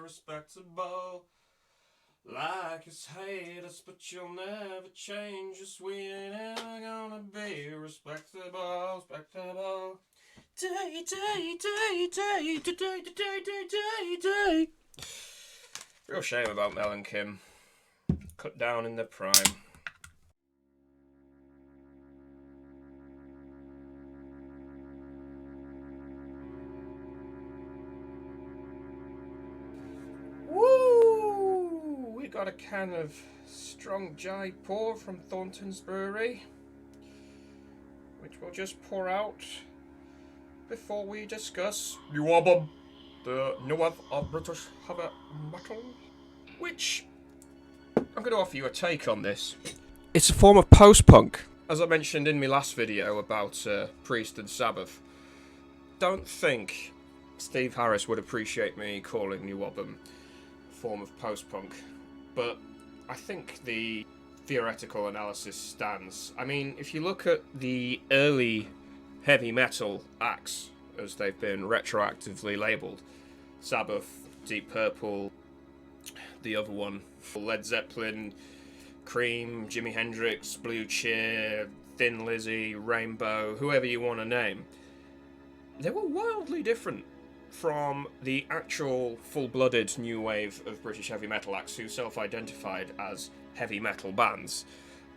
respectable. Like us, hate us, but you'll never change us. We ain't ever gonna be respectable, respectable. Day. Real shame about Mel and Kim. Cut down in their prime. Woo! We got a can of strong Jaipur from Thornton's Brewery, which we'll just pour out before we discuss new album, the new wave of British heavy metal, which I'm going to offer you a take on this. It's a form of post-punk. As I mentioned in my last video about Priest and Sabbath, don't think Steve Harris would appreciate me calling new album a form of post-punk, but I think the theoretical analysis stands. I mean, if you look at the early heavy metal acts, as they've been retroactively labelled, Sabbath, Deep Purple, the other one, Led Zeppelin, Cream, Jimi Hendrix, Blue Cheer, Thin Lizzy, Rainbow, whoever you want to name, they were wildly different from the actual full-blooded new wave of British heavy metal acts who self-identified as heavy metal bands.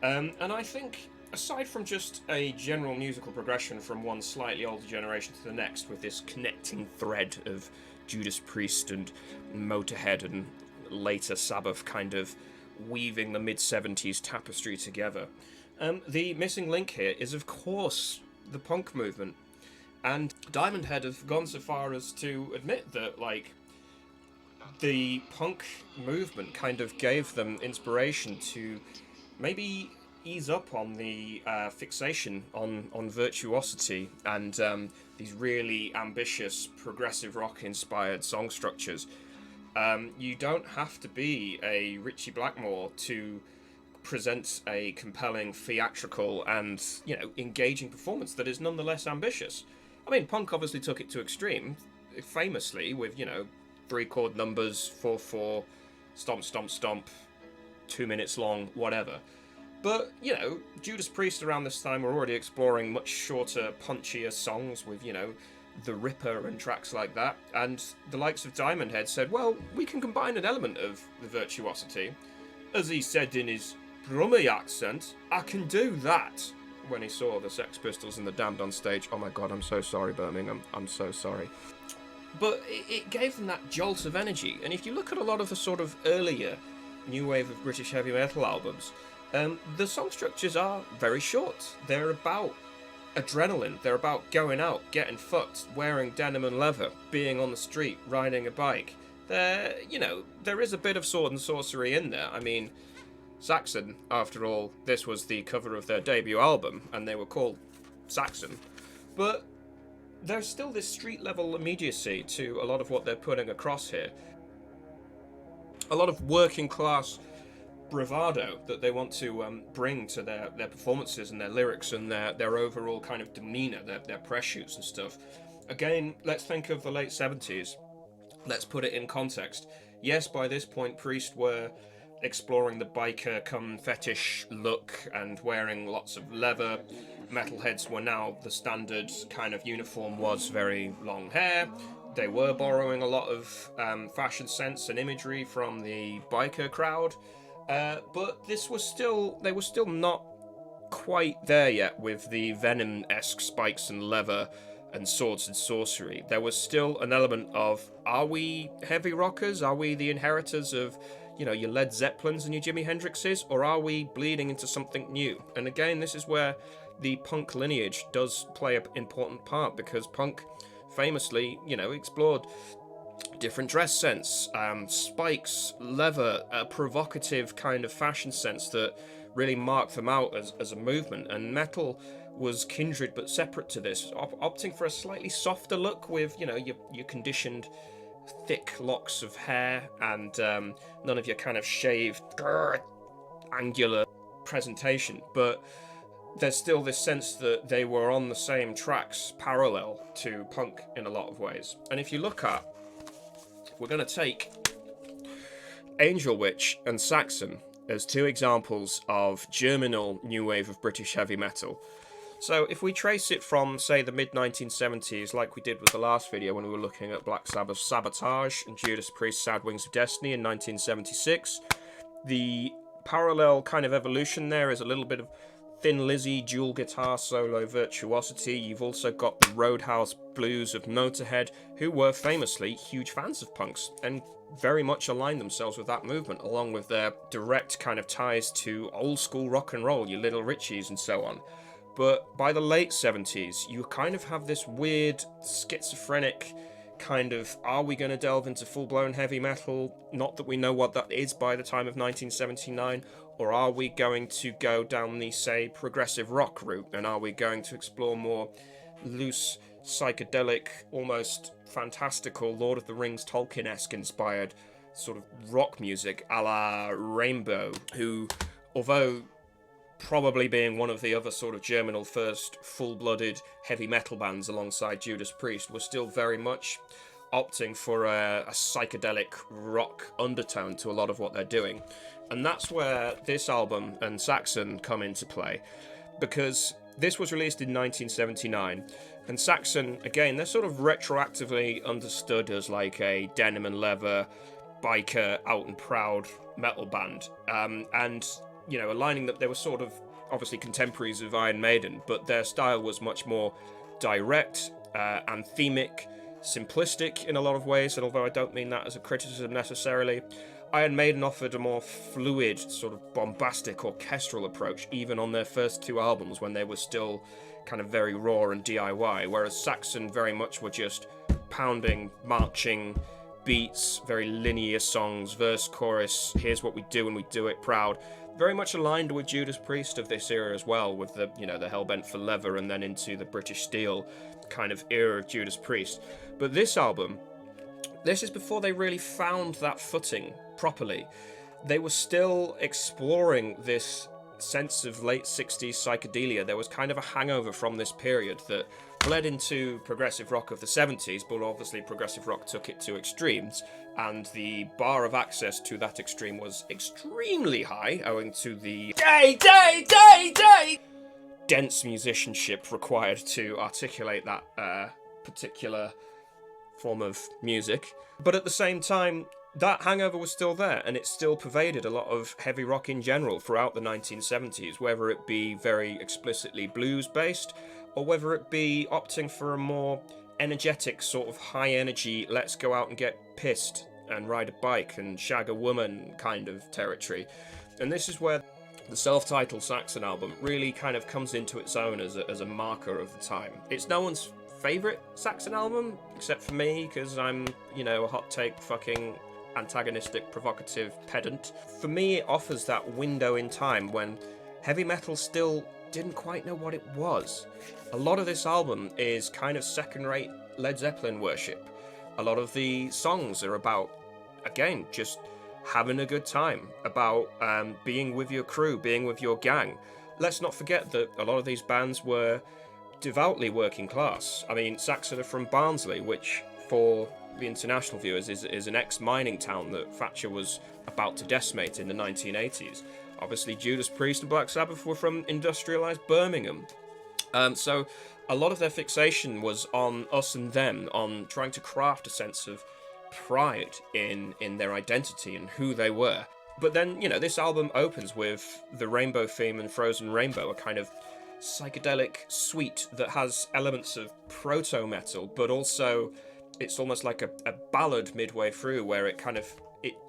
And I think, aside from just a general musical progression from one slightly older generation to the next, with this connecting thread of Judas Priest and Motorhead and later Sabbath kind of weaving the mid-70s tapestry together, the missing link here is, of course, the punk movement. And Diamond Head have gone so far as to admit that, like, the punk movement kind of gave them inspiration to maybe ease up on the fixation on virtuosity and these really ambitious progressive rock inspired song structures. You don't have to be a Ritchie Blackmore to present a compelling theatrical and, you know, engaging performance that is nonetheless ambitious. I mean, punk obviously took it to extreme, famously with, you know, 3-chord numbers, 4/4, stomp, stomp, stomp, 2 minutes long, whatever. But, you know, Judas Priest around this time were already exploring much shorter, punchier songs with, you know, The Ripper and tracks like that. And the likes of Diamond Head said, well, we can combine an element of the virtuosity. As he said in his Brummie accent, I can do that. When he saw the Sex Pistols and the Damned on stage. Oh my god, I'm so sorry, Birmingham. I'm so sorry. But it gave them that jolt of energy. And if you look at a lot of the sort of earlier new wave of British heavy metal albums, the song structures are very short. They're about adrenaline. They're about going out, getting fucked, wearing denim and leather, being on the street, riding a bike. You know, there is a bit of sword and sorcery in there. I mean, Saxon, after all, this was the cover of their debut album, and they were called Saxon. But there's still this street-level immediacy to a lot of what they're putting across here. A lot of working-class bravado that they want to bring to their performances and their lyrics and their overall kind of demeanour, their press shoots and stuff. Again, let's think of the late 70s. Let's put it in context. Yes, by this point, Priest were exploring the biker cum fetish look and wearing lots of leather. Metalheads were now the standard kind of uniform was very long hair. They were borrowing a lot of fashion sense and imagery from the biker crowd, but they were still not quite there yet with the Venom-esque spikes and leather and swords and sorcery. There was still an element of, are we heavy rockers? Are we the inheritors of, you know, your Led Zeppelins and your Jimi Hendrixes, or are we bleeding into something new? And again, this is where the punk lineage does play an important part, because punk famously, you know, explored different dress sense, spikes, leather, a provocative kind of fashion sense that really marked them out as a movement. And metal was kindred but separate to this, opting for a slightly softer look with, you know, your conditioned thick locks of hair and none of your kind of shaved, angular presentation. But there's still this sense that they were on the same tracks parallel to punk in a lot of ways. And if you look at, we're going to take Angel Witch and Saxon as two examples of germinal new wave of British heavy metal. So if we trace it from, say, the mid-1970s, like we did with the last video when we were looking at Black Sabbath's Sabotage and Judas Priest's Sad Wings of Destiny in 1976, the parallel kind of evolution there is a little bit of Thin Lizzy dual guitar solo virtuosity. You've also got the Roadhouse Blues of Motorhead, who were famously huge fans of punks and very much aligned themselves with that movement, along with their direct kind of ties to old school rock and roll, your Little Richies and so on. But by the late 70s, you kind of have this weird schizophrenic kind of, are we going to delve into full-blown heavy metal? Not that we know what that is by the time of 1979, or are we going to go down the, say, progressive rock route, and are we going to explore more loose, psychedelic, almost fantastical, Lord of the Rings, Tolkien-esque inspired sort of rock music, a la Rainbow, who, although probably being one of the other sort of germinal first full-blooded heavy metal bands alongside Judas Priest, was still very much opting for a psychedelic rock undertone to a lot of what they're doing. And that's where this album and Saxon come into play, because this was released in 1979, and Saxon, again, they're sort of retroactively understood as like a denim and leather, biker, out and proud metal band, and you know, aligning that they were sort of obviously contemporaries of Iron Maiden, but their style was much more direct, anthemic, simplistic in a lot of ways, and although I don't mean that as a criticism necessarily, Iron Maiden offered a more fluid, sort of bombastic, orchestral approach, even on their first two albums when they were still kind of very raw and DIY, whereas Saxon very much were just pounding, marching beats, very linear songs, verse, chorus, here's what we do and we do it proud. Very much aligned with Judas Priest of this era as well, with the, you know, the Hellbent for Leather and then into the British Steel kind of era of Judas Priest. But this album, this is before they really found that footing properly. They were still exploring this sense of late 60s psychedelia. There was kind of a hangover from this period that bled into progressive rock of the 70s, but obviously progressive rock took it to extremes, and the bar of access to that extreme was extremely high, owing to the dense musicianship required to articulate that particular form of music. But at the same time, that hangover was still there, and it still pervaded a lot of heavy rock in general throughout the 1970s, whether it be very explicitly blues-based, or whether it be opting for a more energetic, sort of high-energy, let's go out and get pissed and ride a bike and shag a woman kind of territory. And this is where the self-titled Saxon album really kind of comes into its own as a marker of the time. It's no one's favourite Saxon album, except for me, because I'm, you know, a hot take fucking antagonistic, provocative pedant. For me, it offers that window in time when heavy metal still didn't quite know what it was. A lot of this album is kind of second-rate Led Zeppelin worship. A lot of the songs are about, again, just having a good time, about being with your crew, being with your gang. Let's not forget that a lot of these bands were devoutly working class. I mean, Saxon are from Barnsley, which for the international viewers is an ex-mining town that Thatcher was about to decimate in the 1980s. Obviously, Judas Priest and Black Sabbath were from industrialised Birmingham. So a lot of their fixation was on us and them, on trying to craft a sense of pride in their identity and who they were. But then, you know, this album opens with the Rainbow theme and Frozen Rainbow, a kind of psychedelic suite that has elements of proto-metal, but also it's almost like a ballad midway through, where it kind of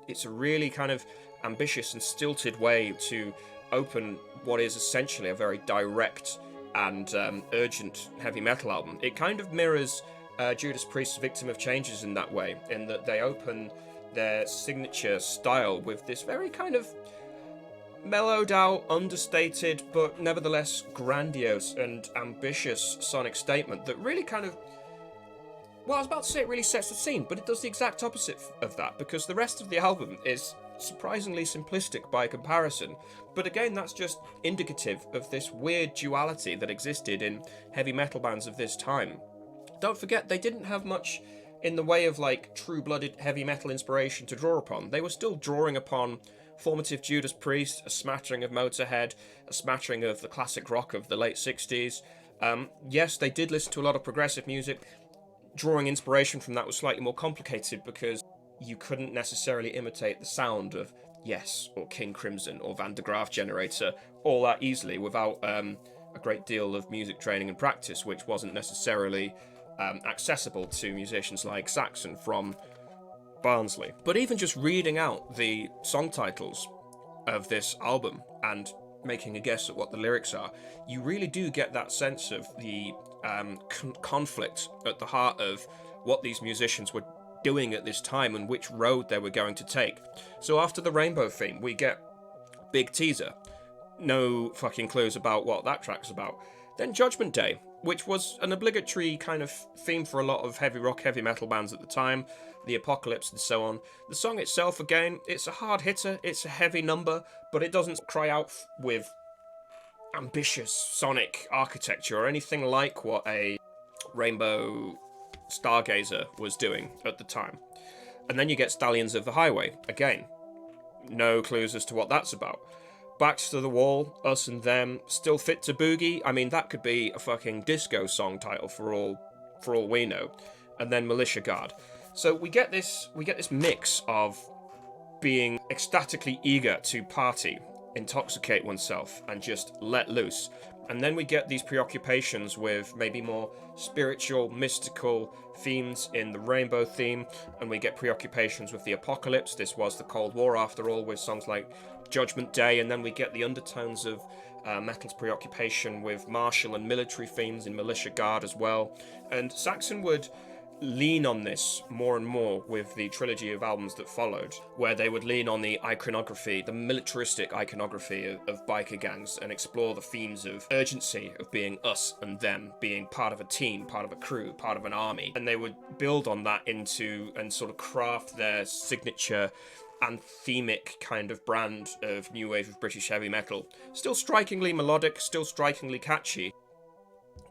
it's a really kind of ambitious and stilted way to open what is essentially a very direct and urgent heavy metal album. It kind of mirrors Judas Priest's Victim of Changes in that way, in that they open their signature style with this very kind of mellowed out, understated, but nevertheless grandiose and ambitious sonic statement that really kind of, well, I was about to say it really sets the scene, but it does the exact opposite of that, because the rest of the album is surprisingly simplistic by comparison. But again, that's just indicative of this weird duality that existed in heavy metal bands of this time. Don't forget, they didn't have much in the way of like true-blooded heavy metal inspiration to draw upon. They were still drawing upon formative Judas Priest, a smattering of Motorhead, a smattering of the classic rock of the late 60s. Yes, they did listen to a lot of progressive music. Drawing inspiration from that was slightly more complicated because you couldn't necessarily imitate the sound of Yes or King Crimson or Van de Graaff Generator all that easily without a great deal of music training and practice, which wasn't necessarily accessible to musicians like Saxon from Barnsley. But even just reading out the song titles of this album and making a guess at what the lyrics are, you really do get that sense of the conflict at the heart of what these musicians were doing at this time and which road they were going to take. So after the Rainbow theme, we get big teaser. No fucking clues about what that track's about. Then Judgment Day, which was an obligatory kind of theme for a lot of heavy rock, heavy metal bands at the time, the Apocalypse and so on. The song itself, again, it's a hard hitter, it's a heavy number, but it doesn't cry out with ambitious sonic architecture or anything like what a Rainbow Stargazer was doing at the time. And then you get Stallions of the Highway, again. No clues as to what that's about. Backs to the Wall, Us and Them, Still Fit to Boogie. I mean, that could be a fucking disco song title for all we know. And then Militia Guard. So we get this mix of being ecstatically eager to party, intoxicate oneself, and just let loose. And then we get these preoccupations with maybe more spiritual, mystical themes in the Rainbow theme, and we get preoccupations with the Apocalypse. This was the Cold War after all, with songs like Judgment Day, and then we get the undertones of metal's preoccupation with martial and military themes in Militia Guard as well. And Saxon would lean on this more and more with the trilogy of albums that followed, where they would lean on the iconography, the militaristic iconography of biker gangs, and explore the themes of urgency of being us and them, being part of a team, part of a crew, part of an army. And they would build on that into and sort of craft their signature anthemic kind of brand of new wave of British heavy metal. Still strikingly melodic, still strikingly catchy,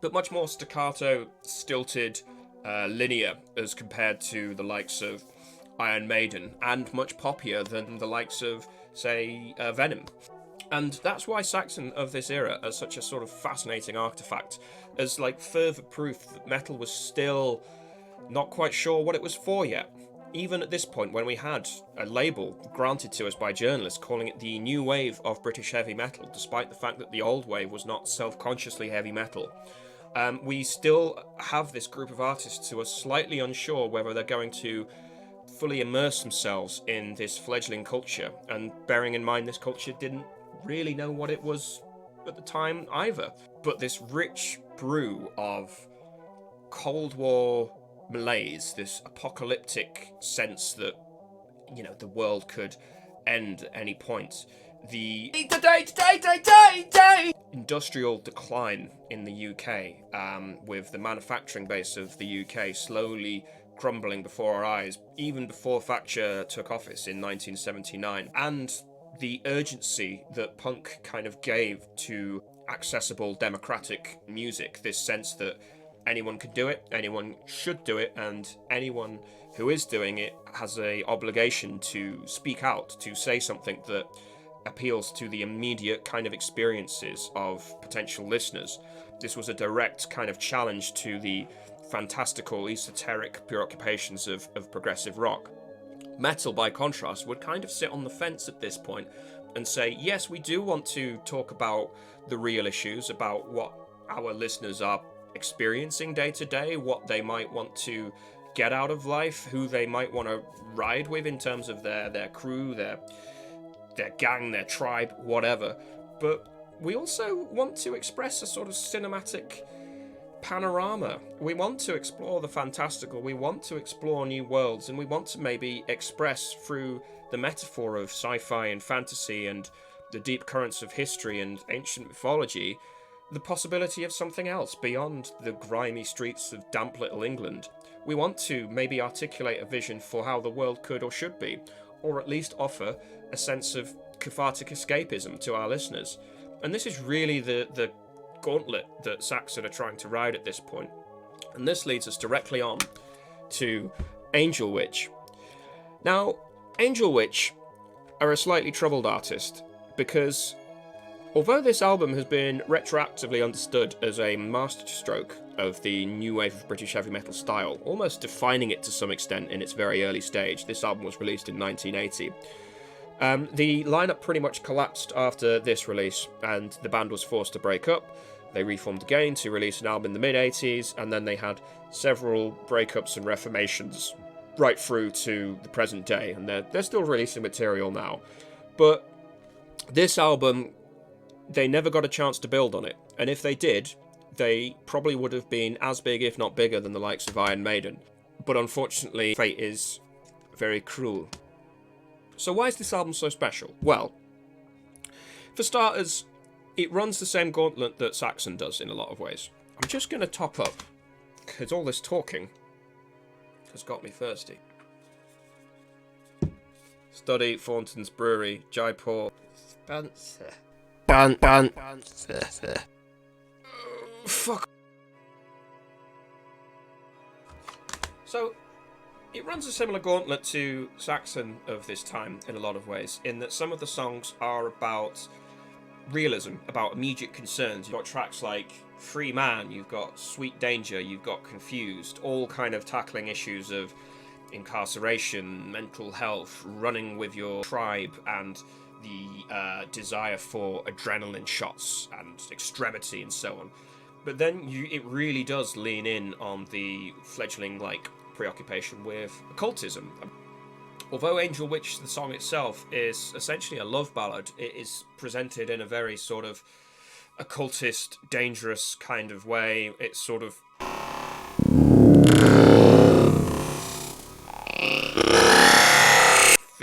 but much more staccato, stilted, linear as compared to the likes of Iron Maiden, and much poppier than the likes of, say, Venom. And that's why Saxon of this era are such a sort of fascinating artifact, as like further proof that metal was still not quite sure what it was for yet. Even at this point, when we had a label granted to us by journalists calling it the new wave of British heavy metal, despite the fact that the old wave was not self-consciously heavy metal, we still have this group of artists who are slightly unsure whether they're going to fully immerse themselves in this fledgling culture, and bearing in mind this culture didn't really know what it was at the time either. But this rich brew of Cold War malaise, this apocalyptic sense that, you know, the world could end at any point, the industrial decline in the UK, with the manufacturing base of the UK slowly crumbling before our eyes, even before Thatcher took office in 1979, and the urgency that punk kind of gave to accessible democratic music, this sense that anyone can do it, anyone should do it, and anyone who is doing it has an obligation to speak out, to say something that appeals to the immediate kind of experiences of potential listeners. This was a direct kind of challenge to the fantastical, esoteric preoccupations of progressive rock. Metal, by contrast, would kind of sit on the fence at this point and say, yes, we do want to talk about the real issues, about what our listeners are experiencing day to day, what they might want to get out of life, who they might want to ride with in terms of their crew, their gang, their tribe, whatever. But we also want to express a sort of cinematic panorama. We want to explore the fantastical, we want to explore new worlds, and we want to maybe express through the metaphor of sci-fi and fantasy and the deep currents of history and ancient mythology, the possibility of something else beyond the grimy streets of damp little England. We want to maybe articulate a vision for how the world could or should be, or at least offer a sense of cathartic escapism to our listeners. And this is really the gauntlet that Saxon are trying to ride at this point. And this leads us directly on to Angel Witch. Now, Angel Witch are a slightly troubled artist, because although this album has been retroactively understood as a masterstroke of the new wave of British heavy metal style, almost defining it to some extent in its very early stage, this album was released in 1980. The lineup pretty much collapsed after this release, and the band was forced to break up. They reformed again to release an album in the mid-80s, and then they had several breakups and reformations right through to the present day, and they're still releasing material now. But this album, they never got a chance to build on it, and if they did, they probably would have been as big, if not bigger, than the likes of Iron Maiden. But unfortunately, fate is very cruel. So why is this album so special? Well, for starters, it runs the same gauntlet that Saxon does in a lot of ways. I'm just going to top up, because all this talking has got me thirsty. Study, Thornton's Brewery, Jaipur, Spencer. Fuck. So, it runs a similar gauntlet to Saxon of this time in a lot of ways, in that some of the songs are about realism, about immediate concerns. You've got tracks like Free Man, you've got Sweet Danger, you've got Confused, all kind of tackling issues of incarceration, mental health, running with your tribe, and the desire for adrenaline shots and extremity and so on. But then it really does lean in on the fledgling preoccupation with occultism. Although Angel Witch, the song itself, is essentially a love ballad, it is presented in a very sort of occultist, dangerous kind of way. It sort of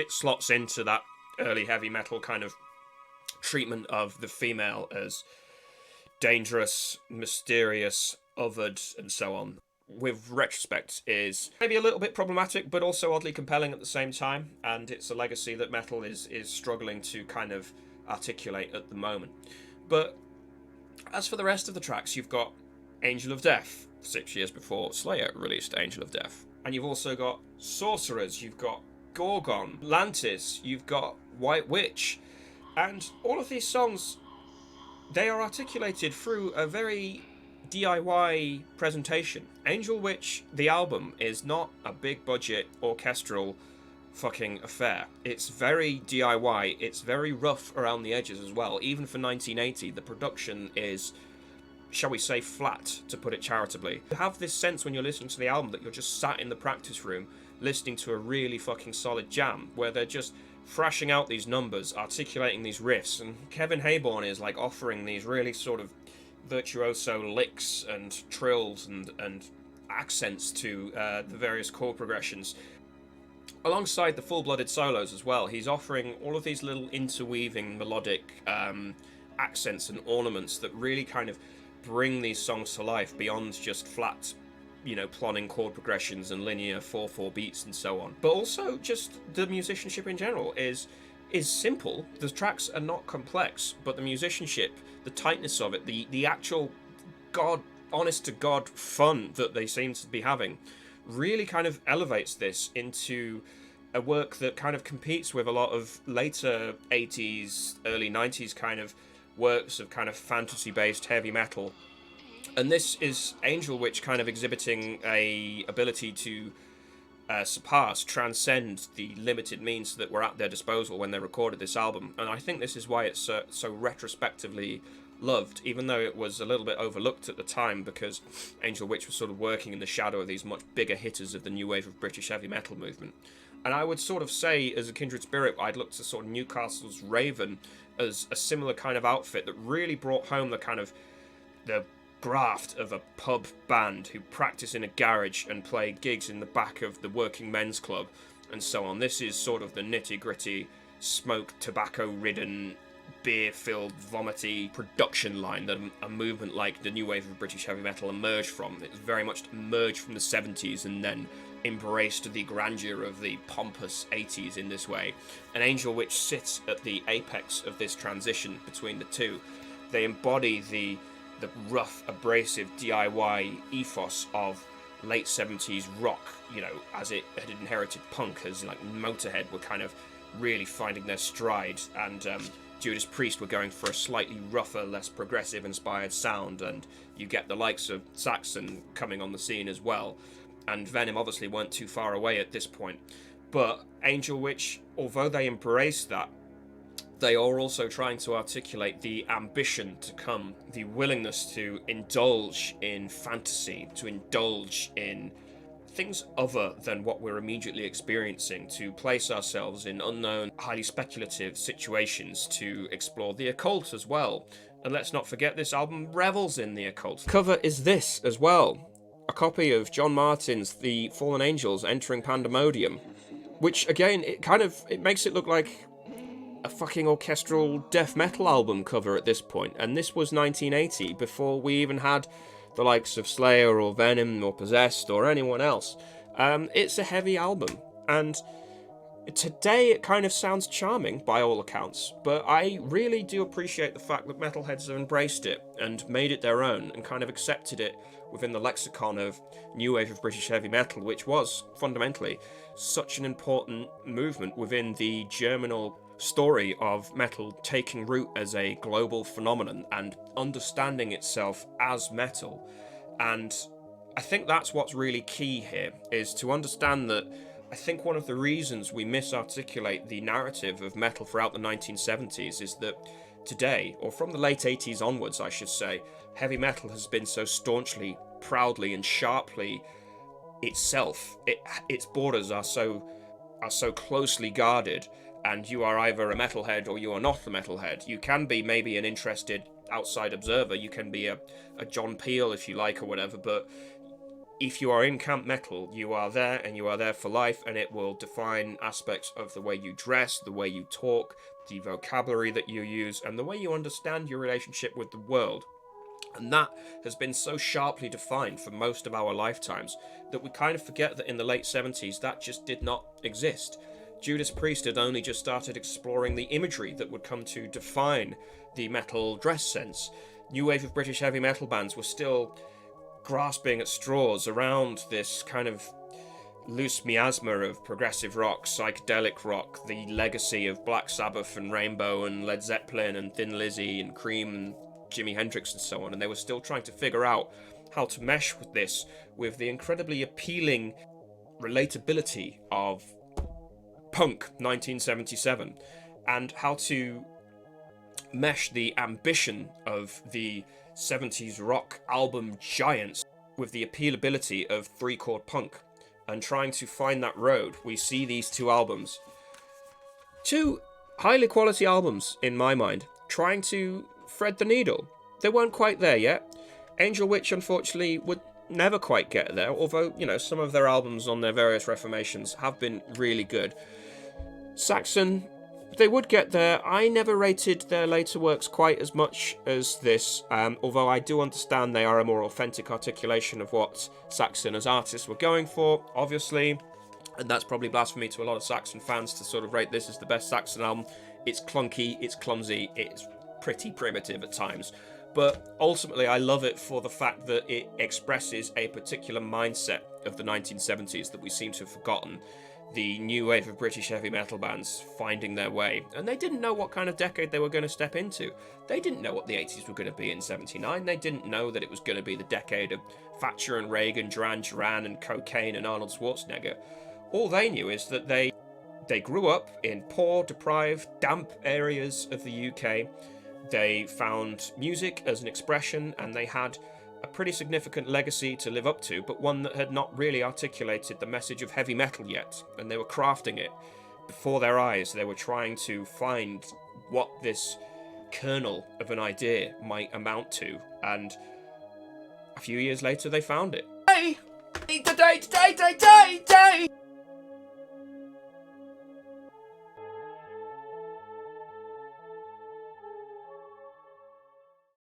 slots into that early heavy metal kind of treatment of the female as dangerous, mysterious, othered, and so on. With retrospect, is maybe a little bit problematic, but also oddly compelling at the same time, and it's a legacy that metal is struggling to kind of articulate at the moment. But as for the rest of the tracks, you've got Angel of Death, 6 years before Slayer released Angel of Death, and you've also got Sorcerers, you've got Gorgon, Lantis, you've got White Witch, and all of these songs, they are articulated through a very DIY presentation. Angel Witch, the album, is not a big budget orchestral fucking affair. It's very DIY, it's very rough around the edges as well. Even for 1980, the production is, shall we say, flat, to put it charitably. You have this sense when you're listening to the album that you're just sat in the practice room listening to a really fucking solid jam, where they're just thrashing out these numbers, articulating these riffs, and Kevin Hayborn is offering these really sort of virtuoso licks and trills and accents to the various chord progressions. Alongside the full-blooded solos as well, he's offering all of these little interweaving melodic accents and ornaments that really kind of bring these songs to life beyond just flat, plodding chord progressions and linear 4/4 beats and so on. But also just the musicianship in general is simple. The tracks are not complex, but the musicianship, the tightness of it, the actual honest to God fun that they seem to be having really kind of elevates this into a work that kind of competes with a lot of later 80s, early 90s kind of works of kind of fantasy-based heavy metal. And this is Angel Witch kind of exhibiting a ability to surpass, transcend the limited means that were at their disposal when they recorded this album. And I think this is why it's so retrospectively loved, even though it was a little bit overlooked at the time, because Angel Witch was sort of working in the shadow of these much bigger hitters of the new wave of British heavy metal movement. And I would sort of say, as a kindred spirit, I'd look to sort of Newcastle's Raven as a similar kind of outfit that really brought home the kind of the graft of a pub band who practice in a garage and play gigs in the back of the working men's club and so on. This is sort of the nitty-gritty, smoke, tobacco-ridden, beer-filled, vomity production line that a movement like the new wave of British heavy metal emerged from. It very much emerged from the 70s and then embraced the grandeur of the pompous 80s in this way. And Angel Witch sits at the apex of this transition between the two. They embody the rough, abrasive DIY ethos of late 70s rock, you know, as it had inherited punk, as like Motorhead were kind of really finding their stride, and Judas Priest were going for a slightly rougher, less progressive inspired sound, and you get the likes of Saxon coming on the scene as well. And Venom obviously weren't too far away at this point. But Angel Witch, although they embraced that, they are also trying to articulate the ambition to come, the willingness to indulge in fantasy, to indulge in things other than what we're immediately experiencing, to place ourselves in unknown, highly speculative situations, to explore the occult as well. And let's not forget, this album revels in the occult. Cover is this as well, a copy of John Martyn's The Fallen Angels Entering Pandemonium, which again, it makes it look like a fucking orchestral death metal album cover at this point, and this was 1980, before we even had the likes of Slayer or Venom or Possessed or anyone else. It's a heavy album, and today it kind of sounds charming by all accounts, but I really do appreciate the fact that metalheads have embraced it and made it their own and kind of accepted it within the lexicon of new wave of British heavy metal, which was fundamentally such an important movement within the germinal story of metal taking root as a global phenomenon and understanding itself as metal. And I think that's what's really key here, is to understand that I think one of the reasons we misarticulate the narrative of metal throughout the 1970s is that today, or from the late 80s onwards I should say, heavy metal has been so staunchly, proudly and sharply itself. Its borders are so closely guarded, and you are either a metalhead or you are not a metalhead. You can be maybe an interested outside observer, you can be a John Peel if you like or whatever, but if you are in camp metal, you are there and you are there for life, and it will define aspects of the way you dress, the way you talk, the vocabulary that you use, and the way you understand your relationship with the world. And that has been so sharply defined for most of our lifetimes that we kind of forget that in the late 70s that just did not exist. Judas Priest had only just started exploring the imagery that would come to define the metal dress sense. New wave of British heavy metal bands were still grasping at straws around this kind of loose miasma of progressive rock, psychedelic rock, the legacy of Black Sabbath and Rainbow and Led Zeppelin and Thin Lizzy and Cream and Jimi Hendrix and so on, and they were still trying to figure out how to mesh with this with the incredibly appealing relatability of punk 1977, and how to mesh the ambition of the 70s rock album giants with the appealability of three-chord punk, and trying to find that road. We see these two albums, two highly quality albums in my mind, trying to thread the needle. They weren't quite there yet. Angel Witch unfortunately would never quite get there, although, you know, some of their albums on their various reformations have been really good. Saxon, they would get there. I never rated their later works quite as much as this, although I do understand they are a more authentic articulation of what Saxon as artists were going for, obviously, and that's probably blasphemy to a lot of Saxon fans to sort of rate this as the best Saxon album. It's clunky, it's clumsy, it's pretty primitive at times, but ultimately I love it for the fact that it expresses a particular mindset of the 1970s that we seem to have forgotten. The new wave of British heavy metal bands finding their way, and they didn't know what kind of decade they were going to step into. They didn't know what the 80s were going to be in 79. They didn't know that it was going to be the decade of Thatcher and Reagan, Duran Duran and cocaine and Arnold Schwarzenegger. All they knew is that they grew up in poor, deprived, damp areas of the UK. They found music as an expression, and they had a pretty significant legacy to live up to, but one that had not really articulated the message of heavy metal yet, and they were crafting it before their eyes. They were trying to find what this kernel of an idea might amount to, and a few years later they found it. Today.